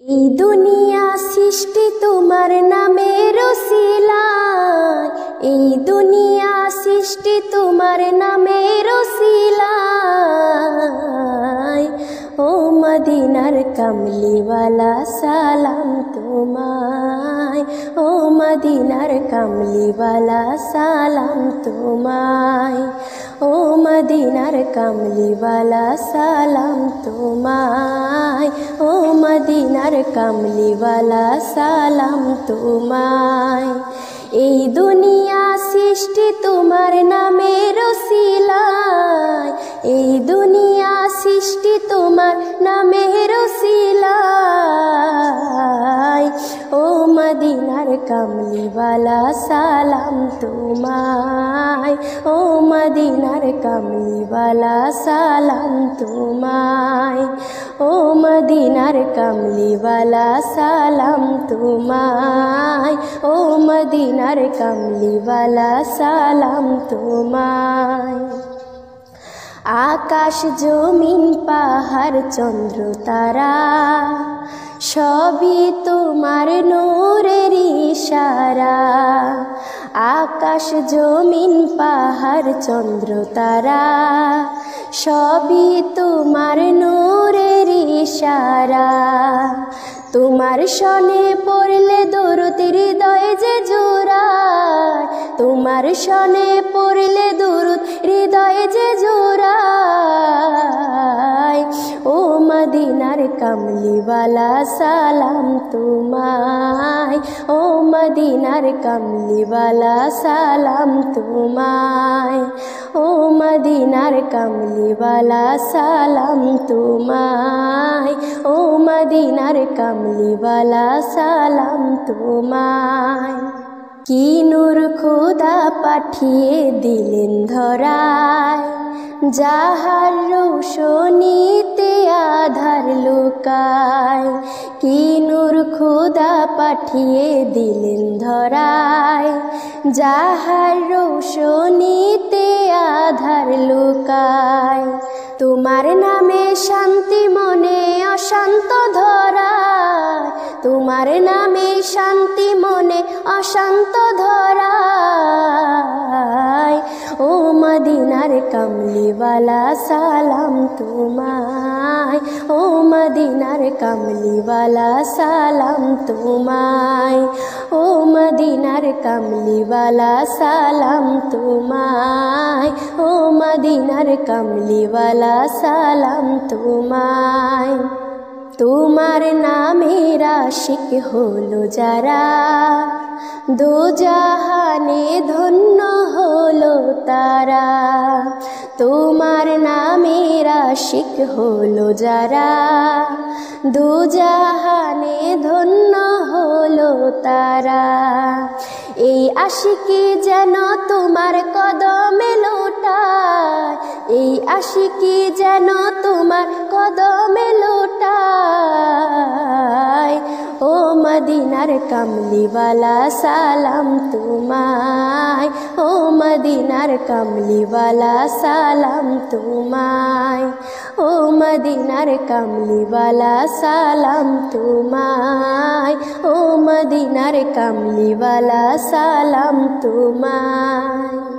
এই দুনিয়া সৃষ্টি তোমার নামের উসিলায়, এই দুনিয়া সৃষ্টি তোমার নামের উসিলায়। ও মদিনার কামলিওয়ালা সালাম তোমায়, ও মদিনার কামলিওয়ালা সালাম তোমায়, ও মদিনার কামলিওয়ালা সালাম তোমায়, ও মদিনার কামলিওয়ালা সালাম তোমায়। এই দুনিয়া সৃষ্টি তোমার নামের উসিলায়, এই দুনিয়া সৃষ্টি তোমার নামের উসিলায়। ও মদিনার কামলিওয়ালা সালাম তোমায়, ও মদিনার কামলিওয়ালা সালাম তোমায়, ও মদিনার কামলিওয়ালা সালাম তোমায়, ও মদিনার কামলিওয়ালা সালাম তোমায়। আকাশ জমিন পাহাড় চন্দ্র তারা সবই তোমার নূরের ইশারা। আকাশ জমিন পাহাড় চন্দ্র তারা সবই তোমার নূরের ইশারা। তোমার শনে পড়লে দরুদ হৃদয়ে যে জোড়ায়, তোমার শনে পড়লে দরুদ হৃদয়ে যে জোড়ায়। ও মদিনার কামলিওয়ালা সালাম তোমায়, ও মদিনার কামলিওয়ালা সালাম তোমায়, ও মদিনার কামলিওয়ালা সালাম তোমায়, ও মদিনার কামলিওয়ালা সালাম তোমায়। কি নূর খোদা পাঠিয়ে দিলেন ধরায়, যাহার রোশনীতে আধার লুকায়। কি নূর খোদা পাঠিয়ে দিলেন ধরায়, যাহার রোশনীতে আধার লুকায়। তোমার নামে শান্তি মনে অশান্ত ধরায়, তোমার নামে শান্তি মনে অশান্ত ধরায়। ও মদিনার কামলিওয়ালা সালাম তোমায়, ও মদিনার কামলিওয়ালা সালাম তোমায়, ও মদিনার কামলিওয়ালা সালাম তোমায়, ও মদিনার কামলিওয়ালা সালাম তোমায়। তোমার নামের আশিক হলো যারা, দোজাহানে ধন্য হলো তারা। তোমার নামের আশিক হলো যারা, দোজাহানে ধন্য হলো তারা। এই আশিকি যেন তোমার কদমে লোটায়, এই আশিকি যেন তোমার কদমে লোটায়। ও মদিনার কামলিওয়ালা সালাম তোমায়, ও মদিনার কামলিওয়ালা সালাম তোমায়, ও মদিনার কামলিওয়ালা সালাম তোমায়, ও মদিনার কামলিওয়ালা সালাম তোমায়।